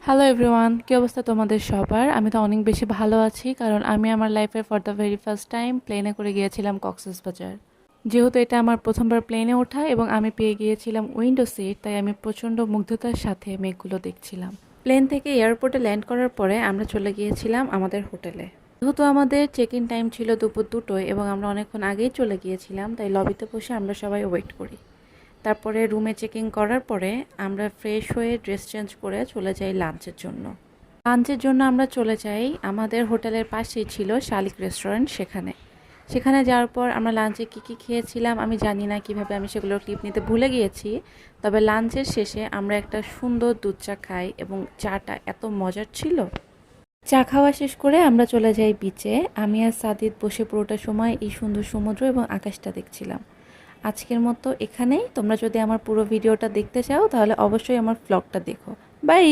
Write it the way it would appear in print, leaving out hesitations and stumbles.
Hello everyone, কী অবস্থা তোমাদের সবার? আমি তো অনেক বেশি ভালো আছি, কারণ আমি আমার লাইফে for the very first time প্লেনে করে গিয়েছিলাম কক্সবাজার। যেহেতু এটা আমার প্রথমবার প্লেনে ওঠা এবং আমি পেয়ে গিয়েছিলাম উইন্ডো সিট, তাই আমি প্রচণ্ড মুগ্ধতার সাথে মেঘগুলো দেখছিলাম। প্লেন থেকে এয়ারপোর্টে ল্যান্ড করার পরে আমরা চলে গিয়েছিলাম আমাদের হোটেলে। যেহেতু আমাদের চেক ইন টাইম ছিল দুপুর 2টোয় এবং আমরা অনেকক্ষণ আগেই চলে গিয়েছিলাম, তাই লবিতে বসে আমরা সবাই ওয়েট করি। তারপরে রুমে চেকিং করার পরে আমরা ফ্রেশ হয়ে ড্রেস চেঞ্জ করে চলে যাই লাঞ্চের জন্য। আমরা চলে যাই আমাদের হোটেলের পাশেই ছিল শালিক রেস্টুরেন্ট, সেখানে যাওয়ার পর আমরা লাঞ্চে কী খেয়েছিলাম আমি জানি না, কিভাবে আমি সেগুলোর ক্লিপ নিতে ভুলে গিয়েছি। তবে লাঞ্চের শেষে আমরা একটা সুন্দর দুধ চা খাই এবং চাটা এত মজার ছিল। চা খাওয়া শেষ করে আমরা চলে যাই বিচে। আমি আর সাদিদ বসে পুরোটা সময় এই সুন্দর সমুদ্র এবং আকাশটা দেখছিলাম। আজকের মতো এখানেই। তোমরা যদি আমার পুরো ভিডিওটা দেখতে চাও তাহলে অবশ্যই আমার ব্লগটা দেখো। বাই।